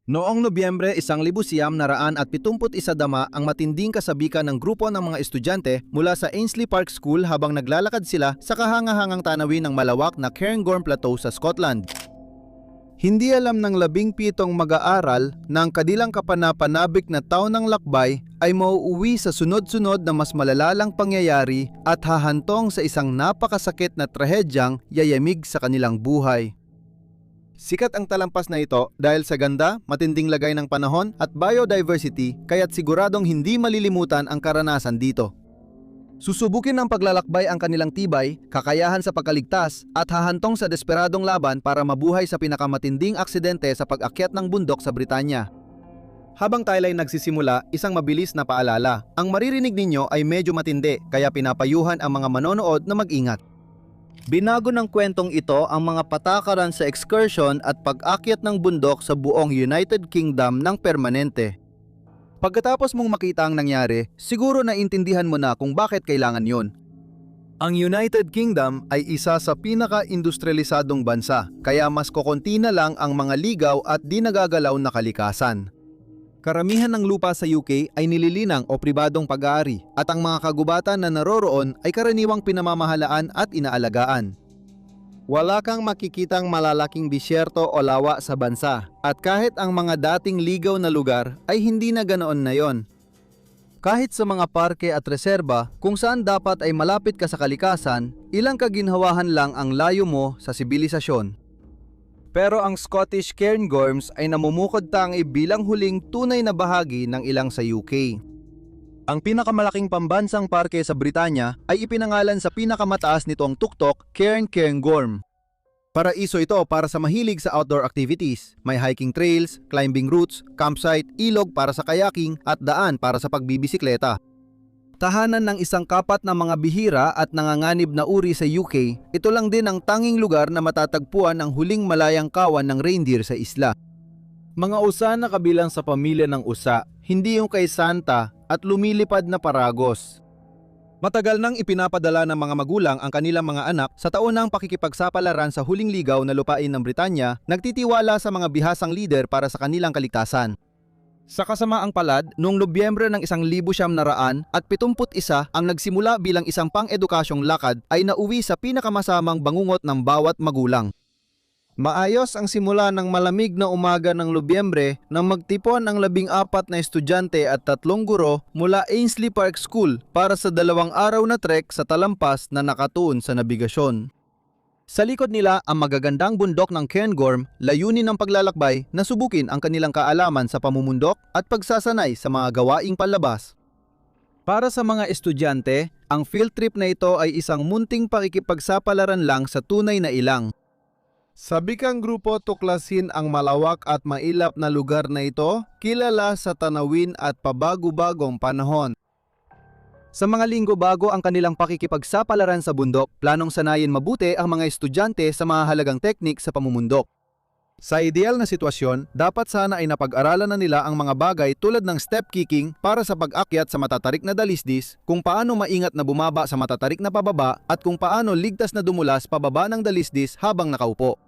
Noong Nobyembre 1971 dama ang matinding kasabikan ng grupo ng mga estudyante mula sa Ainsley Park School habang naglalakad sila sa kahangahangang tanawin ng malawak na Cairngorm Plateau sa Scotland. Hindi alam ng 17 mag-aaral na ang kanilang kapanapanabik na taon ng lakbay ay mauuwi sa sunod-sunod na mas malalalang pangyayari at hahantong sa isang napakasakit na trahedyang yayamig sa kanilang buhay. Sikat ang talampas na ito dahil sa ganda, matinding lagay ng panahon at biodiversity kaya't siguradong hindi malilimutan ang karanasan dito. Susubukin ng paglalakbay ang kanilang tibay, kakayahan sa pagkaligtas at hahantong sa desperadong laban para mabuhay sa pinakamatinding aksidente sa pag-akyat ng bundok sa Britanya. Habang tayo ay nagsisimula, isang mabilis na paalala. Ang maririnig ninyo ay medyo matindi kaya pinapayuhan ang mga manonood na mag-ingat. Binago ng kwentong ito ang mga patakaran sa excursion at pag-akyat ng bundok sa buong United Kingdom ng permanente. Pagkatapos mong makita ang nangyari, siguro naintindihan mo na kung bakit kailangan yon. Ang United Kingdom ay isa sa pinaka-industrialisadong bansa, kaya mas kokonti na lang ang mga ligaw at di nagagalaw na kalikasan. Karamihan ng lupa sa UK ay nililinang o pribadong pag-aari at ang mga kagubatan na naroroon ay karaniwang pinamamahalaan at inaalagaan. Wala kang makikitang malalaking disyerto o lawa sa bansa at kahit ang mga dating ligaw na lugar ay hindi na ganoon na yon. Kahit sa mga parke at reserba kung saan dapat ay malapit ka sa kalikasan, ilang kaginhawahan lang ang layo mo sa sibilisasyon. Pero ang Scottish Cairngorms ay namumukod tangi bilang huling tunay na bahagi ng ilang sa UK. Ang pinakamalaking pambansang parke sa Britanya ay ipinangalan sa pinakamataas nitong tuktok, Cairngorm. Paraiso ito para sa mahilig sa outdoor activities. May hiking trails, climbing routes, campsite, ilog para sa kayaking at daan para sa pagbibisikleta. Tahanan ng isang kapat na mga bihira at nanganganib na uri sa UK, ito lang din ang tanging lugar na matatagpuan ang huling malayang kawan ng reindeer sa isla. Mga usa na kabilang sa pamilya ng usa, hindi yung kay Santa at lumilipad na paragos. Matagal nang ipinapadala ng mga magulang ang kanilang mga anak sa taunang pakikipagsapalaran sa huling ligaw na lupain ng Britanya, nagtitiwala sa mga bihasang lider para sa kanilang kaligtasan. Sa kasamaang palad, noong Nobyembre ng 1971 ang nagsimula bilang isang pang-edukasyong lakad ay nauwi sa pinakamasamang bangungot ng bawat magulang. Maayos ang simula ng malamig na umaga ng Nobyembre nang magtipon ang 14 na estudyante at 3 guro mula Ainsley Park School para sa 2 araw na trek sa talampas na nakatuon sa nabigasyon. Sa likod nila ang magagandang bundok ng Cairngorm, layunin ng paglalakbay na subukin ang kanilang kaalaman sa pamumundok at pagsasanay sa mga gawaing palabas. Para sa mga estudyante, ang field trip na ito ay isang munting pakikipagsapalaran lang sa tunay na ilang. Sa bikang grupo tuklasin ang malawak at mailap na lugar na ito, kilala sa tanawin at pabago-bagong panahon. Sa mga linggo bago ang kanilang pakikipagsapalaran sa bundok, planong sanayin mabuti ang mga estudyante sa mahalagang teknik sa pamumundok. Sa ideal na sitwasyon, dapat sana ay napag-aralan na nila ang mga bagay tulad ng step kicking para sa pag-akyat sa matatarik na dalisdis, kung paano maingat na bumaba sa matatarik na pababa at kung paano ligtas na dumulas pababa ng dalisdis habang nakaupo.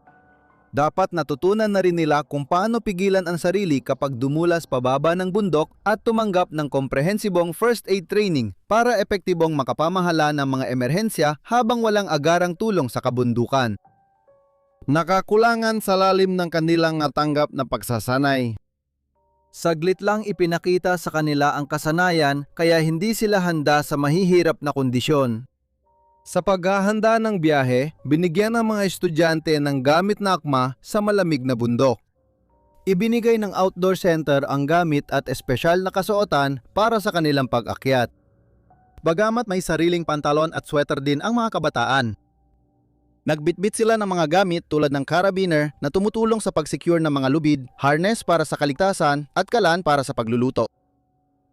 Dapat natutunan na rin nila kung paano pigilan ang sarili kapag dumulas pababa ng bundok at tumanggap ng komprehensibong first aid training para epektibong makapamahala ng mga emerhensya habang walang agarang tulong sa kabundukan. Nakakulangan sa lalim ng kanilang natanggap na pagsasanay. Saglit lang ipinakita sa kanila ang kasanayan kaya hindi sila handa sa mahihirap na kondisyon. Sa paghahanda ng biyahe, binigyan ng mga estudyante ng gamit na akma sa malamig na bundok. Ibinigay ng outdoor center ang gamit at espesyal na kasuotan para sa kanilang pag-akyat. Bagamat may sariling pantalon at sweater din ang mga kabataan. Nagbitbit sila ng mga gamit tulad ng carabiner na tumutulong sa pag-secure ng mga lubid, harness para sa kaligtasan at kalan para sa pagluluto.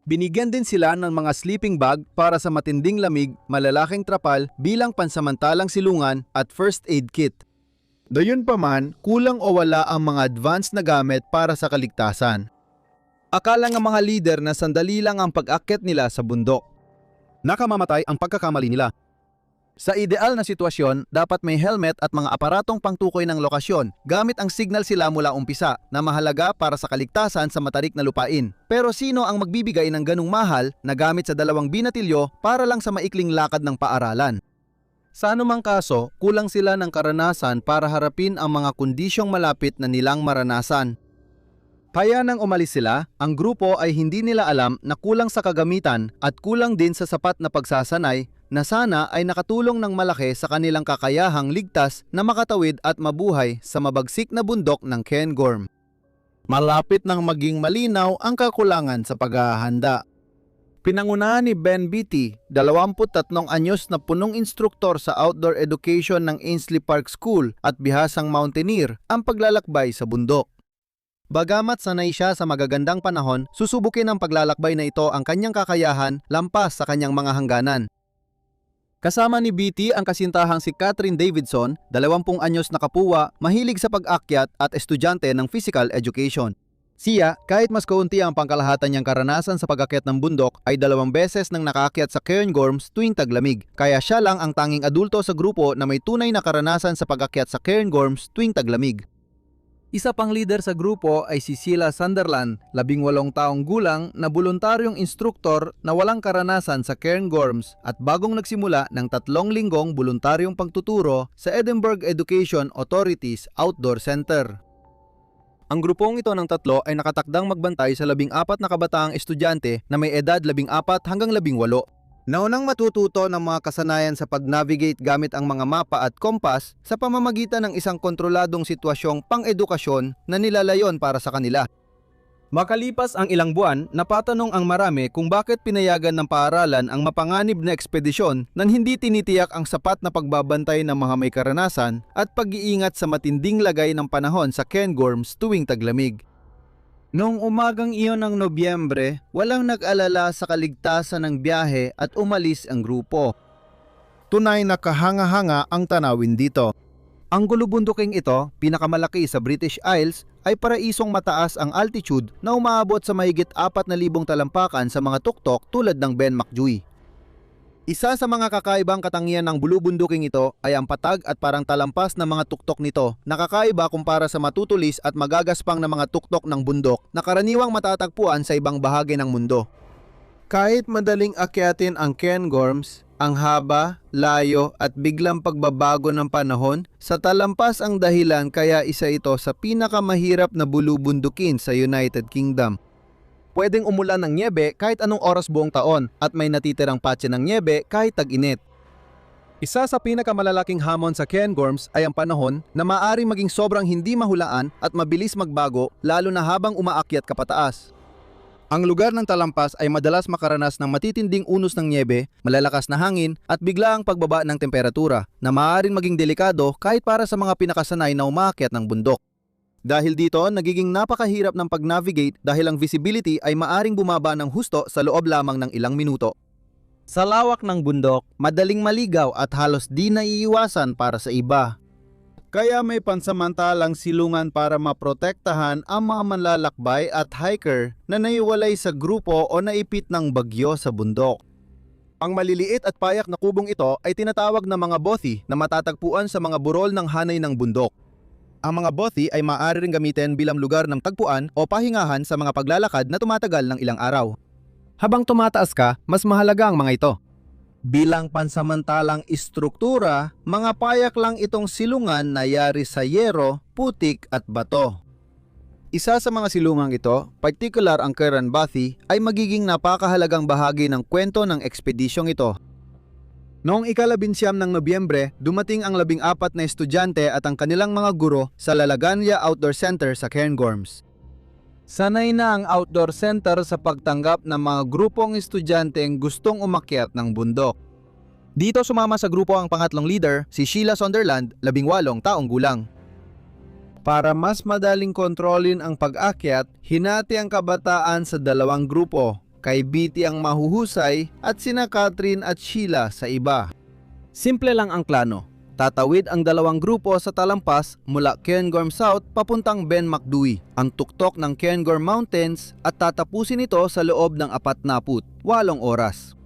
Binigyan din sila ng mga sleeping bag para sa matinding lamig, malalaking trapal bilang pansamantalang silungan at first aid kit. Gayunpaman, kulang o wala ang mga advanced na gamit para sa kaligtasan. Akala ng mga leader na sandali lang ang pag-akyat nila sa bundok. Nakamamatay ang pagkakamali nila. Sa ideal na sitwasyon, dapat may helmet at mga aparatong pangtukoy ng lokasyon gamit ang signal sila mula umpisa na mahalaga para sa kaligtasan sa matarik na lupain. Pero sino ang magbibigay ng ganung mahal na gamit sa 2 binatilyo para lang sa maikling lakad ng paaralan? Sa anumang kaso, kulang sila ng karanasan para harapin ang mga kondisyong malapit na nilang maranasan. Kaya nang umalis sila, ang grupo ay hindi nila alam na kulang sa kagamitan at kulang din sa sapat na pagsasanay na sana ay nakatulong ng malaki sa kanilang kakayahang ligtas na makatawid at mabuhay sa mabagsik na bundok ng Cairngorm. Malapit nang maging malinaw ang kakulangan sa paghahanda. Pinangunahan ni Ben Beatty, 23 anyos na punong instruktor sa outdoor education ng Ainslie Park School at bihasang mountaineer, ang paglalakbay sa bundok. Bagamat sanay siya sa magagandang panahon, susubukin ng paglalakbay na ito ang kanyang kakayahan lampas sa kanyang mga hangganan. Kasama ni Beatty ang kasintahang si Catherine Davidson, 20 anyos na kapuwa, mahilig sa pag-akyat at estudyante ng physical education. Siya, kahit mas kaunti ang pangkalahatan niyang karanasan sa pag-akyat ng bundok, ay 2 beses nang nakaakyat sa Cairngorms tuwing taglamig. Kaya siya lang ang tanging adulto sa grupo na may tunay na karanasan sa pag-akyat sa Cairngorms tuwing taglamig. Isa pang leader sa grupo ay si Sheila Sunderland, 18 taong gulang na voluntaryong instruktor na walang karanasan sa Cairngorms at bagong nagsimula ng 3 linggong voluntaryong pagtuturo sa Edinburgh Education Authority's Outdoor Center. Ang grupong ito ng 3 ay nakatakdang magbantay sa 14 na kabataang estudyante na may edad 14 hanggang 18. Naunang matututo ng mga kasanayan sa pag-navigate gamit ang mga mapa at kompas sa pamamagitan ng isang kontroladong sitwasyong pang-edukasyon na nilalayon para sa kanila. Makalipas ang ilang buwan, napatanong ang marami kung bakit pinayagan ng paaralan ang mapanganib na ekspedisyon nang hindi tinitiyak ang sapat na pagbabantay ng mga may karanasan at pag-iingat sa matinding lagay ng panahon sa Cairngorms tuwing taglamig. Noong umagang iyon ng Nobyembre, walang nag-alala sa kaligtasan ng biyahe at umalis ang grupo. Tunay na kahanga-hanga ang tanawin dito. Ang gulubunduking ito, pinakamalaki sa British Isles, ay paraisong mataas ang altitude na umaabot sa mahigit 4,000 talampakan sa mga tuktok tulad ng Ben Macdui. Isa sa mga kakaibang katangian ng bulubunduking ito ay ang patag at parang talampas na mga tuktok nito na kakaiba kumpara sa matutulis at magagaspang na mga tuktok ng bundok na karaniwang matatagpuan sa ibang bahagi ng mundo. Kahit madaling akyatin ang Cairngorms, ang haba, layo at biglang pagbabago ng panahon, sa talampas ang dahilan kaya isa ito sa pinakamahirap na bulubundukin sa United Kingdom. Pwedeng umulan ng nyebe kahit anong oras buong taon at may natitirang patse ng nyebe kahit tag-init. Isa sa pinakamalalaking hamon sa Cairngorms ay ang panahon na maaaring maging sobrang hindi mahulaan at mabilis magbago lalo na habang umaakyat ka pataas. Ang lugar ng talampas ay madalas makaranas ng matitinding unos ng nyebe, malalakas na hangin at biglaang pagbaba ng temperatura na maaaring maging delikado kahit para sa mga pinakasanay na umaakyat ng bundok. Dahil dito, nagiging napakahirap ng pag-navigate dahil ang visibility ay maaring bumaba ng husto sa loob lamang ng ilang minuto. Sa lawak ng bundok, madaling maligaw at halos di naiiwasan para sa iba. Kaya may pansamantalang silungan para maprotektahan ang mga manlalakbay at hiker na naiwalay sa grupo o naipit ng bagyo sa bundok. Ang maliliit at payak na kubong ito ay tinatawag na mga bothy na matatagpuan sa mga burol ng hanay ng bundok. Ang mga bothy ay maaari ring gamitin bilang lugar ng tagpuan o pahingahan sa mga paglalakad na tumatagal ng ilang araw. Habang tumataas ka, mas mahalaga ang mga ito. Bilang pansamantalang istruktura, mga payak lang itong silungan na yari sa yero, putik at bato. Isa sa mga silungang ito, particular ang Cairn Bothy, ay magiging napakahalagang bahagi ng kwento ng ekspedisyong ito. Noong ika-19 ng Nobyembre, dumating ang 14 na estudyante at ang kanilang mga guro sa Lalaganya Outdoor Center sa Cairngorms. Sanay na ang outdoor center sa pagtanggap ng mga grupong estudyanteng gustong umakyat ng bundok. Dito sumama sa grupo ang pangatlong leader, si Sheila Sunderland, 18 taong gulang. Para mas madaling kontrolin ang pag-akyat, hinati ang kabataan sa 2 grupo. Kay Beatty ang mahuhusay at sina Catherine at Sheila sa iba. Simple lang ang plano. Tatawid ang 2 grupo sa talampas mula Cairngorm South papuntang Ben Macdui, ang tuktok ng Cairngorm Mountains, at tatapusin ito sa loob ng 48 oras.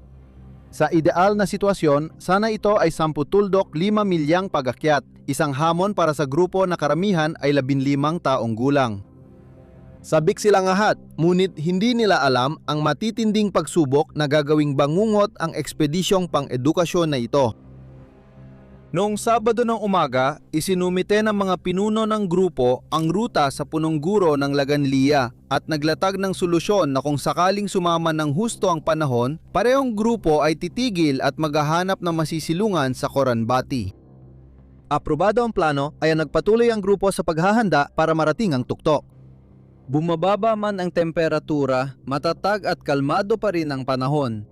Sa ideal na sitwasyon, sana ito ay 10 tuldok 5 milyang pag-akyat, isang hamon para sa grupo na karamihan ay 15 taong gulang. Sabik silang lahat, ngunit hindi nila alam ang matitinding pagsubok na gagawing bangungot ang ekspedisyong pang-edukasyon na ito. Noong Sabado ng umaga, isinumite ng mga pinuno ng grupo ang ruta sa punong guro ng Laganlia at naglatag ng solusyon na kung sakaling sumama ng husto ang panahon, parehong grupo ay titigil at maghahanap ng masisilungan sa Coranbati. Aprobado ang plano ay nagpatuloy ang grupo sa paghahanda para marating ang tuktok. Bumababa man ang temperatura, matatag at kalmado pa rin ang panahon.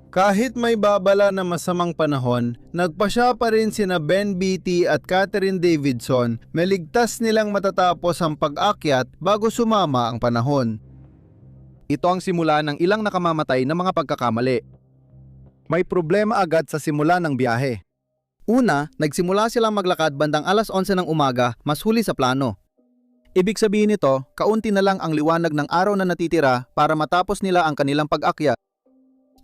Kahit may babala na masamang panahon, nagpasya pa rin sina Ben Beatty at Catherine Davidson na ligtas nilang matatapos ang pag-akyat bago sumama ang panahon. Ito ang simula ng ilang nakamamatay na mga pagkakamali. May problema agad sa simula ng biyahe. Una, nagsimula silang maglakad bandang 11:00 ng umaga, mas huli sa plano. Ibig sabihin nito, kaunti na lang ang liwanag ng araw na natitira para matapos nila ang kanilang pag-akyat.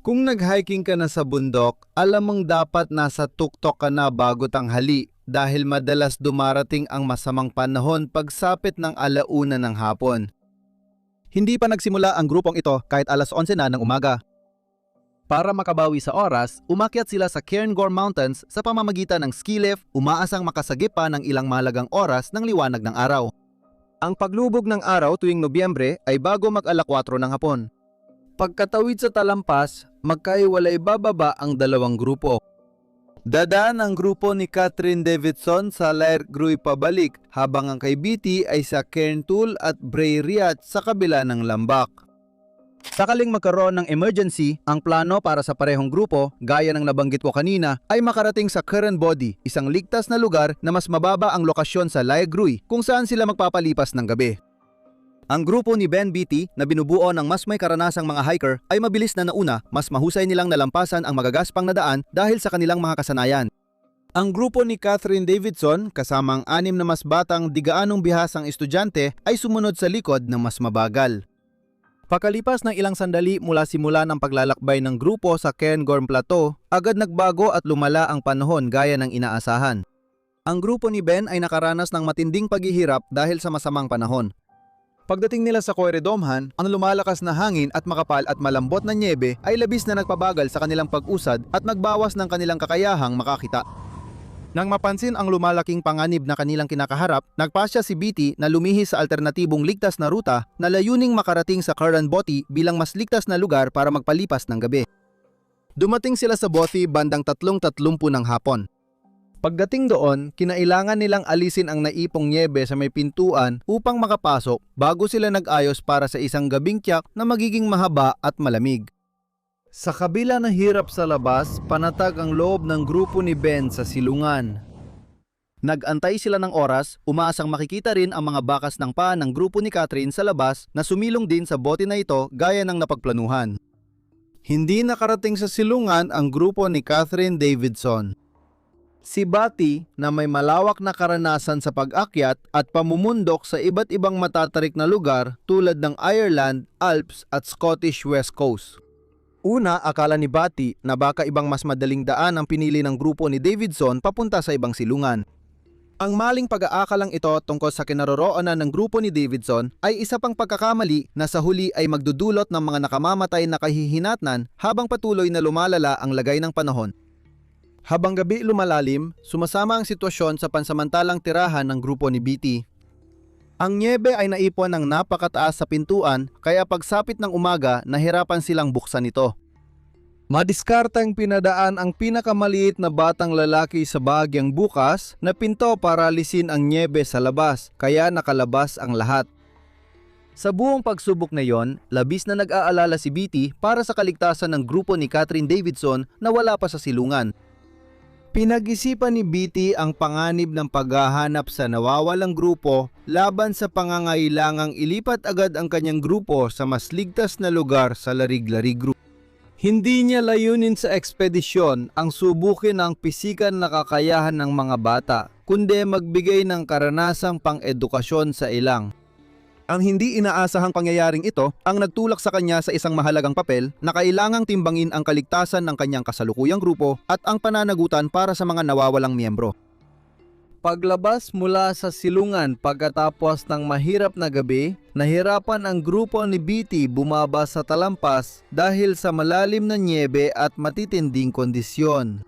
Kung nag-hiking ka na sa bundok, alam mong dapat nasa tuktok ka na bago tanghali dahil madalas dumarating ang masamang panahon pagsapit ng 1:00 ng hapon. Hindi pa nagsimula ang grupong ito kahit 11:00 na ng umaga. Para makabawi sa oras, umakyat sila sa Cairngorm Mountains sa pamamagitan ng ski lift, umaasang makasagip pa ng ilang mahalagang oras ng liwanag ng araw. Ang paglubog ng araw tuwing Nobyembre ay bago mag-alas 4 ng hapon. Pagkatawid sa talampas, magkaiwalay bababa ang dalawang grupo. Dadaan ang grupo ni Catherine Davidson sa Lair Grui pabalik habang ang kay Beatty ay sa Cairntoul at Bray Riat sa kabila ng lambak. Sakaling magkaroon ng emergency, ang plano para sa parehong grupo, gaya ng nabanggit ko kanina, ay makarating sa Currambody, isang ligtas na lugar na mas mababa ang lokasyon sa Lair Grui kung saan sila magpapalipas ng gabi. Ang grupo ni Ben Beatty na binubuo ng mas may karanasang mga hiker ay mabilis na nauna, mas mahusay nilang nalampasan ang magagaspang na daan dahil sa kanilang mga kasanayan. Ang grupo ni Catherine Davidson, kasama ang 6 na mas batang di gaanong bihasang estudyante, ay sumunod sa likod ng mas mabagal. Pakalipas ng ilang sandali mula simula ng paglalakbay ng grupo sa Cairngorm Plateau, agad nagbago at lumala ang panahon gaya ng inaasahan. Ang grupo ni Ben ay nakaranas ng matinding paghihirap dahil sa masamang panahon. Pagdating nila sa Coiredomhan, ang lumalakas na hangin at makapal at malambot na nyebe ay labis na nagpabagal sa kanilang pag-usad at nagbawas ng kanilang kakayahang makakita. Nang mapansin ang lumalaking panganib na kanilang kinakaharap, nagpasya si Beatty na lumihis sa alternatibong ligtas na ruta na layuning makarating sa Currambody bilang mas ligtas na lugar para magpalipas ng gabi. Dumating sila sa Bothy bandang 3:30 ng hapon. Pagdating doon, kinailangan nilang alisin ang naipong nyebe sa may pintuan upang makapasok bago sila nag-ayos para sa isang gabing tiyak na magiging mahaba at malamig. Sa kabila ng hirap sa labas, panatag ang loob ng grupo ni Ben sa silungan. Nag-antay sila ng oras, umaasang makikita rin ang mga bakas ng paa ng grupo ni Catherine sa labas na sumilong din sa bote na ito gaya ng napagplanuhan. Hindi nakarating sa silungan ang grupo ni Catherine Davidson. Si Beatty na may malawak na karanasan sa pag-akyat at pamumundok sa iba't ibang matatarik na lugar tulad ng Ireland, Alps at Scottish West Coast. Una, akala ni Beatty na baka ibang mas madaling daan ang pinili ng grupo ni Davidson papunta sa ibang silungan. Ang maling pag-aakalang ito tungkol sa kinaroroonan ng grupo ni Davidson ay isa pang pagkakamali na sa huli ay magdudulot ng mga nakamamatay na kahihinatnan habang patuloy na lumalala ang lagay ng panahon. Habang gabi lumalalim, sumasama ang sitwasyon sa pansamantalang tirahan ng grupo ni Beatty. Ang nyebe ay naipon ng napakataas sa pintuan kaya pagsapit ng umaga nahirapan silang buksan ito. Madiskarteng pinadaan ang pinakamaliit na batang lalaki sa bahagyang bukas na pinto para alisin ang nyebe sa labas kaya nakalabas ang lahat. Sa buong pagsubok na yon, labis na nag-aalala si Beatty para sa kaligtasan ng grupo ni Catherine Davidson na wala pa sa silungan. Pinag-isipan ni Beatty ang panganib ng paghahanap sa nawawalang grupo laban sa pangangailangang ilipat agad ang kanyang grupo sa mas ligtas na lugar sa Larig-Larig Group. Hindi niya layunin sa ekspedisyon ang subukin ang pisikan na kakayahan ng mga bata, kundi magbigay ng karanasang pang-edukasyon sa ilang. Ang hindi inaasahang pangyayaring ito ang nagtulak sa kanya sa isang mahalagang papel na kailangang timbangin ang kaligtasan ng kanyang kasalukuyang grupo at ang pananagutan para sa mga nawawalang miyembro. Paglabas mula sa silungan pagkatapos ng mahirap na gabi, nahirapan ang grupo ni BT bumaba sa talampas dahil sa malalim na nyebe at matitinding kondisyon.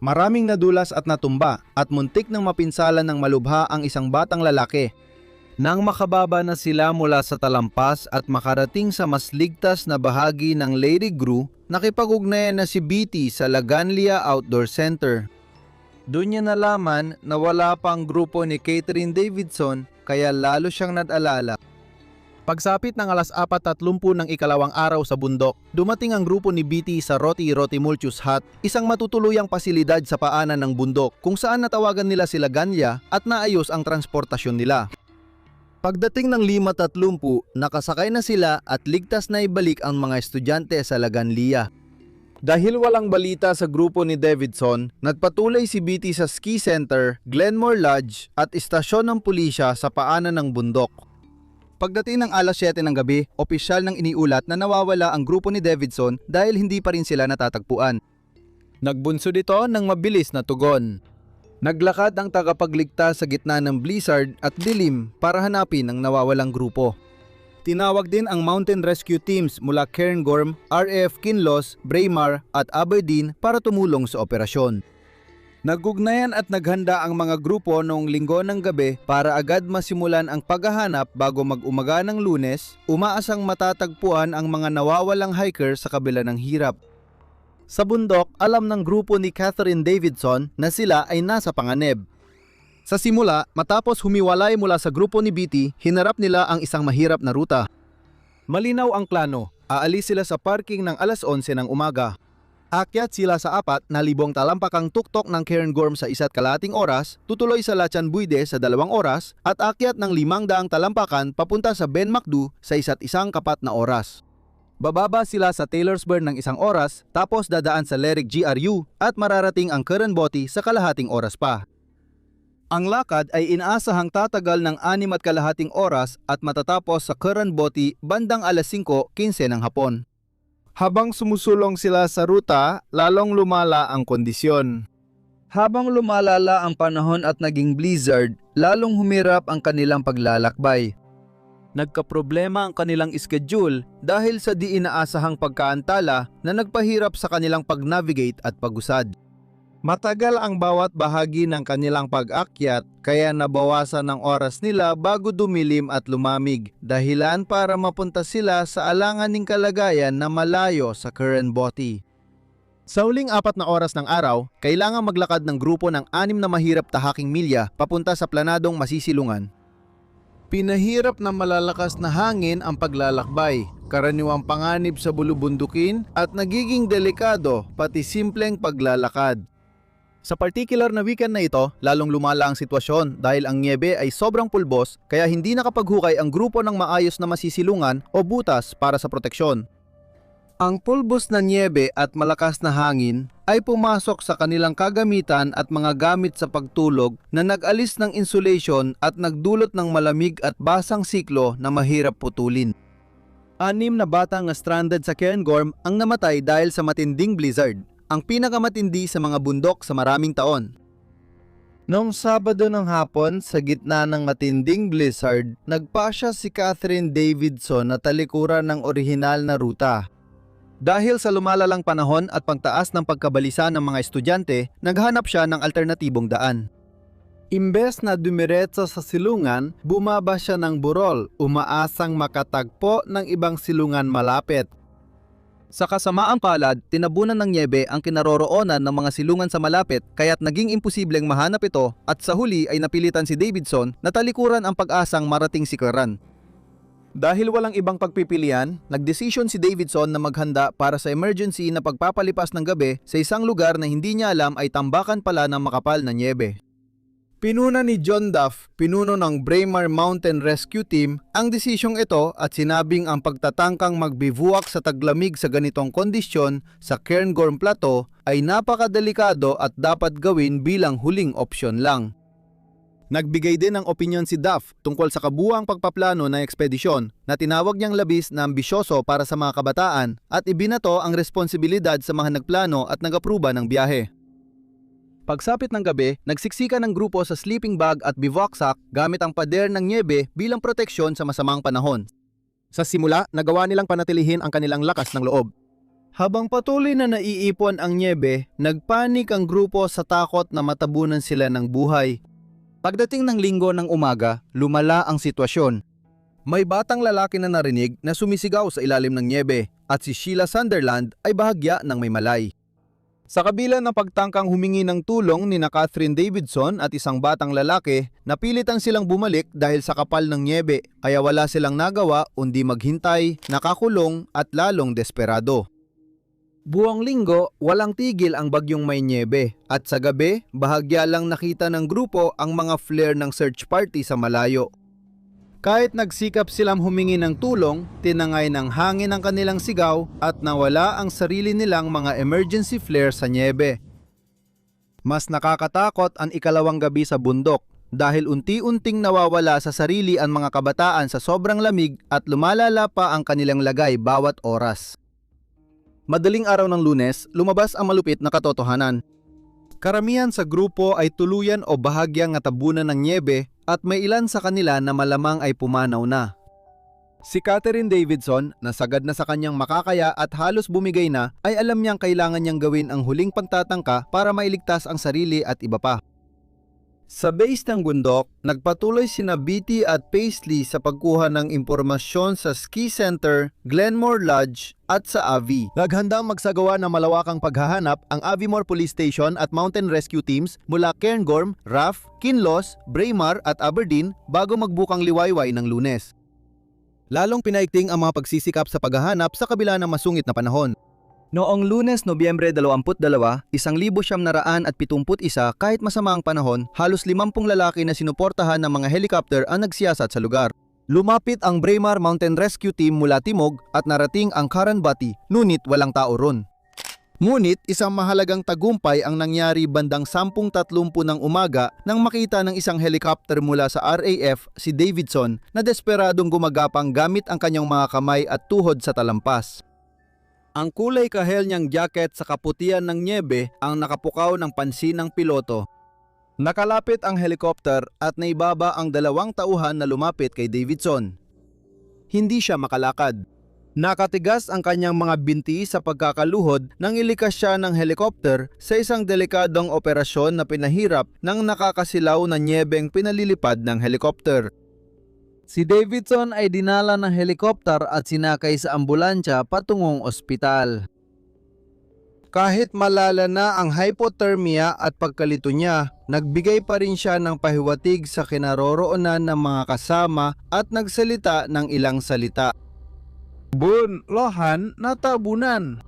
Maraming nadulas at natumba at muntik ng mapinsalan ng malubha ang isang batang lalaki. Nang makababa na sila mula sa talampas at makarating sa mas ligtas na bahagi ng Lady Gru, nakipag-ugnayan na si BT sa Laganlia Outdoor Center. Doon niya nalaman na wala pang grupo ni Catherine Davidson kaya lalo siyang nadalala. Pagsapit ng alas 4:30 ng ikalawang araw sa bundok, dumating ang grupo ni BT sa Roti Mulchus Hut, isang matutuluyang pasilidad sa paanan ng bundok kung saan natawagan nila si Laganlia at naayos ang transportasyon nila. Pagdating ng 5:30, nakasakay na sila at ligtas na ibalik ang mga estudyante sa Laganlia. Dahil walang balita sa grupo ni Davidson, nagpatuloy si BT sa ski center, Glenmore Lodge at istasyon ng pulisya sa paanan ng bundok. Pagdating ng alas 7 ng gabi, opisyal nang iniulat na nawawala ang grupo ni Davidson dahil hindi pa rin sila natatagpuan. Nagbunsod ito ng mabilis na tugon. Naglakad ang tagapagligtas sa gitna ng blizzard at dilim para hanapin ang nawawalang grupo. Tinawag din ang Mountain Rescue Teams mula Cairngorm, RAF Kinloss, Braemar at Aberdeen para tumulong sa operasyon. Nagugnayan at naghanda ang mga grupo noong Linggo ng gabi para agad masimulan ang paghahanap bago mag-umaga ng Lunes, umaasang matatagpuan ang mga nawawalang hiker sa kabila ng hirap. Sa bundok, alam ng grupo ni Catherine Davidson na sila ay nasa panganib. Sa simula, matapos humiwalay mula sa grupo ni BT, hinarap nila ang isang mahirap na ruta. Malinaw ang plano, aalis sila sa parking ng alas 11 ng umaga. Akyat sila sa 4,000 talampakang tuktok ng Cairngorm sa 1.5 oras, tutuloy sa Lachan Buide sa 2 oras, at akyat ng 500 talampakan papunta sa Ben Macdu sa 1.5 oras. Bababa sila sa Taylorsburn ng 1 oras, tapos dadaan sa Lerwick GRU at mararating ang Currambotty sa kalahating oras pa. Ang lakad ay inaasahang tatagal ng 6.5 oras at matatapos sa Currambotty bandang alas 5:15 ng hapon. Habang sumusulong sila sa ruta, lalong lumala ang kondisyon. Habang lumalala ang panahon at naging blizzard, lalong humirap ang kanilang paglalakbay. Nagkaproblema ang kanilang schedule dahil sa di inaasahang pagkaantala na nagpahirap sa kanilang pag-navigate at pag-usad. Matagal ang bawat bahagi ng kanilang pag-akyat kaya nabawasan ng oras nila bago dumilim at lumamig, dahilan para mapunta sila sa alanganing kalagayan na malayo sa Currambotty. Sa huling 4 na oras ng araw, kailangang maglakad ng grupo ng 6 na mahirap tahaking milya papunta sa planadong masisilungan. Pinahirap na malalakas na hangin ang paglalakbay, karaniwang panganib sa bulubundukin at nagiging delikado pati simpleng paglalakad. Sa particular na weekend na ito, lalong lumala ang sitwasyon dahil ang nyebe ay sobrang pulbos kaya hindi nakapaghukay ang grupo ng maayos na masisilungan o butas para sa proteksyon. Ang pulbos na nyebe at malakas na hangin ay pumasok sa kanilang kagamitan at mga gamit sa pagtulog na nag-alis ng insulation at nagdulot ng malamig at basang siklo na mahirap putulin. 6 na bata nga stranded sa Cairngorm ang namatay dahil sa matinding blizzard, ang pinakamatindi sa mga bundok sa maraming taon. Noong Sabado ng hapon, sa gitna ng matinding blizzard, nagpasya si Catherine Davidson na talikuran ng orihinal na ruta. Dahil sa lumalalang panahon at pagtaas ng pagkabalisa ng mga estudyante, naghanap siya ng alternatibong daan. Imbes na dumiretso sa silungan, bumaba siya ng burol, umaasang makatagpo ng ibang silungan malapit. Sa kasamaang palad, tinabunan ng nyebe ang kinaroroonan ng mga silungan sa malapit kaya't naging imposibleng mahanap ito at sa huli ay napilitan si Davidson na talikuran ang pag-asang marating si Curran. Dahil walang ibang pagpipilian, nagdesisyon si Davidson na maghanda para sa emergency na pagpapalipas ng gabi sa isang lugar na hindi niya alam ay tambakan pala ng makapal na nyebe. Pinuna ni John Duff, pinuno ng Braemar Mountain Rescue Team, ang desisyong ito at sinabing ang pagtatangkang magbivuak sa taglamig sa ganitong kondisyon sa Cairngorm Plateau ay napakadelikado at dapat gawin bilang huling opsyon lang. Nagbigay din ng opinyon si Duff tungkol sa kabuuang pagpaplano ng ekspedisyon na tinawag niyang labis na ambisyoso para sa mga kabataan at ibinato ang responsibilidad sa mga nagplano at nag-apruba ng biyahe. Pagsapit ng gabi, nagsiksika ng grupo sa sleeping bag at bivouac sack gamit ang pader ng nyebe bilang proteksyon sa masamang panahon. Sa simula, nagawa nilang panatilihin ang kanilang lakas ng loob. Habang patuloy na naiipon ang nyebe, nagpanik ang grupo sa takot na matabunan sila ng buhay. Pagdating ng linggo ng umaga, lumala ang sitwasyon. May batang lalaki na narinig na sumisigaw sa ilalim ng nyebe at si Sheila Sunderland ay bahagya ng may malay. Sa kabila ng pagtangkang humingi ng tulong ni Catherine Davidson at isang batang lalaki, napilitan silang bumalik dahil sa kapal ng nyebe kaya wala silang nagawa kundi maghintay, nakakulong at lalong desperado. Buong linggo, walang tigil ang bagyong may nyebe at sa gabi, bahagya lang nakita ng grupo ang mga flare ng search party sa malayo. Kahit nagsikap silang humingi ng tulong, tinangay ng hangin ang kanilang sigaw at nawala ang sarili nilang mga emergency flare sa nyebe. Mas nakakatakot ang ikalawang gabi sa bundok dahil unti-unting nawawala sa sarili ang mga kabataan sa sobrang lamig at lumalala pa ang kanilang lagay bawat oras. Madaling araw ng Lunes, lumabas ang malupit na katotohanan. Karamihan sa grupo ay tuluyan o bahagyang natabunan ng nyebe at may ilan sa kanila na malamang ay pumanaw na. Si Catherine Davidson, na sagad na sa kanyang makakaya at halos bumigay na, ay alam niyang kailangan niyang gawin ang huling pagtatangka para mailigtas ang sarili at iba pa. Sa base ng bundok, nagpatuloy sina Beatty at Paisley sa pagkuha ng impormasyon sa ski center, Glenmore Lodge at sa Avi. Naghandang magsagawa ng malawakang paghahanap ang Aviemore Police Station at Mountain Rescue Teams mula Cairngorm, Raff, Kinloss, Braemar at Aberdeen bago magbukang liwayway ng Lunes. Lalong pinaigting ang mga pagsisikap sa paghahanap sa kabila ng masungit na panahon. Noong Lunes, Nobyembre 22, 1,971 kahit masama ang panahon, halos 50 lalaki na sinuportahan ng mga helicopter ang nagsiyasat sa lugar. Lumapit ang Braemar Mountain Rescue Team mula timog at narating ang Karanbati, ngunit walang tao ron. Ngunit isang mahalagang tagumpay ang nangyari bandang 10:30 ng umaga nang makita ng isang helicopter mula sa RAF si Davidson na desperadong gumagapang gamit ang kanyang mga kamay at tuhod sa talampas. Ang kulay kahel niyang jacket sa kaputian ng nyebe ang nakapukaw ng pansin ng piloto. Nakalapit ang helicopter at naibaba ang 2 tauhan na lumapit kay Davidson. Hindi siya makalakad. Nakatigas ang kanyang mga binti sa pagkakaluhod nang ilikas siya ng helicopter sa isang delikadong operasyon na pinahirap ng nakakasilaw na nyebeng pinalilipad ng helicopter. Si Davidson ay dinala ng helikopter at sinakay sa ambulansya patungong ospital. Kahit malala na ang hypothermia at pagkalito niya, nagbigay pa rin siya ng pahiwatig sa kinaroroonan ng mga kasama at nagsalita ng ilang salita. Bun, lohan, natabunan.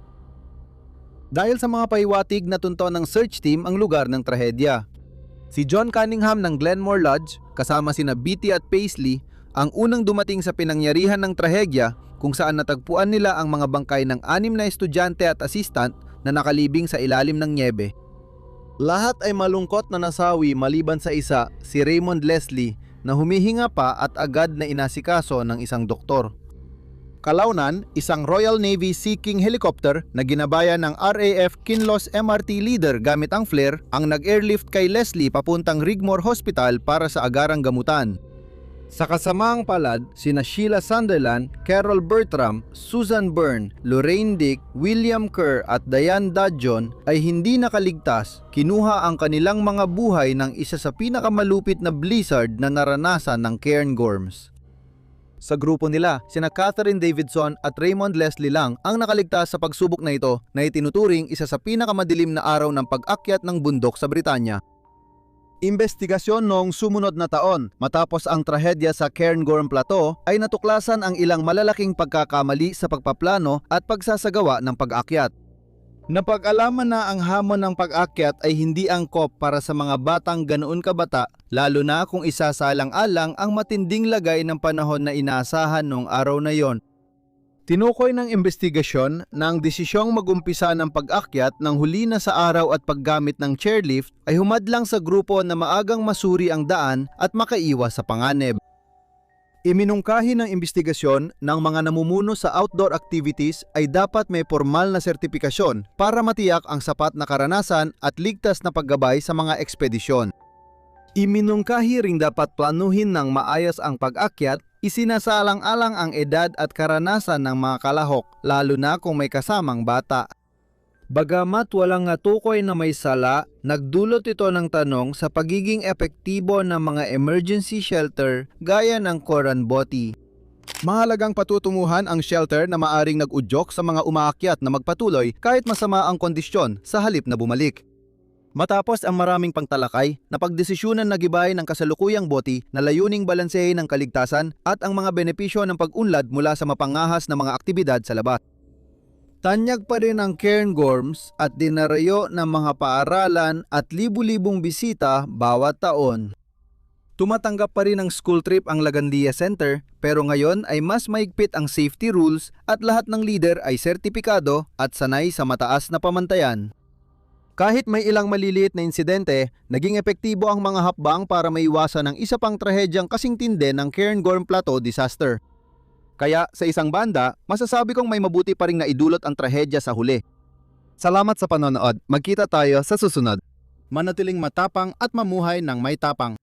Dahil sa mga pahiwatig, natunton ng search team ang lugar ng trahedya. Si John Cunningham ng Glenmore Lodge, kasama sina Beatty at Paisley, ang unang dumating sa pinangyarihan ng trahedya kung saan natagpuan nila ang mga bangkay ng 6 na estudyante at assistant na nakalibing sa ilalim ng nyebe. Lahat ay malungkot na nasawi maliban sa isa, si Raymond Leslie, na humihinga pa at agad na inasikaso ng isang doktor. Kalaunan, isang Royal Navy Sea King helicopter na ginabayan ng RAF Kinloss MRT leader gamit ang flare ang nag-airlift kay Leslie papuntang Rigmore Hospital para sa agarang gamutan. Sa kasamaang palad, sina Sheila Sunderland, Carol Bertram, Susan Byrne, Lorraine Dick, William Kerr at Diane Dudgeon ay hindi nakaligtas. Kinuha ang kanilang mga buhay ng isa sa pinakamalupit na blizzard na naranasan ng Cairngorms. Sa grupo nila, sina Catherine Davidson at Raymond Leslie lang ang nakaligtas sa pagsubok na ito na itinuturing isa sa pinakamadilim na araw ng pag-akyat ng bundok sa Britanya. Investigasyon noong sumunod na taon matapos ang trahedya sa Cairngorm Plateau ay natuklasan ang ilang malalaking pagkakamali sa pagpaplano at pagsasagawa ng pag-akyat. Napag-alaman na ang hamon ng pag-akyat ay hindi angkop para sa mga batang ganoon kabata, lalo na kung isasalang-alang ang matinding lagay ng panahon na inaasahan noong araw na yon. Tinukoy ng investigasyon na ang desisyong magumpisa ng pag-akyat ng huli na sa araw at paggamit ng chairlift ay humadlang sa grupo na maagang masuri ang daan at makaiwas sa panganib. Iminungkahi ng investigasyon ng mga namumuno sa outdoor activities ay dapat may formal na sertipikasyon para matiyak ang sapat na karanasan at ligtas na paggabay sa mga ekspedisyon. Iminungkahi ring dapat planuhin ng maayos ang pag-akyat, isinasalang-alang ang edad at karanasan ng mga kalahok, lalo na kung may kasamang bata. Bagamat walang natukoy na may sala, nagdulot ito ng tanong sa pagiging epektibo ng mga emergency shelter gaya ng Coran-Boti. Mahalagang patutunguhan ang shelter na maaring nag-udyok sa mga umaakyat na magpatuloy kahit masama ang kondisyon sa halip na bumalik. Matapos ang maraming pangtalakay, napagdesisyonan na gibahin ng kasalukuyang boti na layuning balansehin ang kaligtasan at ang mga benepisyo ng pag-unlad mula sa mapangahas na mga aktibidad sa labas. Tanyag pa rin ang Cairngorms at dinarayo ng mga paaralan at libu-libong bisita bawat taon. Tumatanggap pa rin ng school trip ang Lagandia Center, pero ngayon ay mas maigpit ang safety rules at lahat ng leader ay sertipikado at sanay sa mataas na pamantayan. Kahit may ilang maliliit na insidente, naging epektibo ang mga hakbang para maiwasan ang isa pang trahedyang kasing tindi ng Cairngorm Plateau disaster. Kaya sa isang banda, masasabi kong may mabuti pa ring naidulot ang trahedya sa huli. Salamat sa panonood. Magkita tayo sa susunod. Manatiling matapang at mamuhay ng may tapang.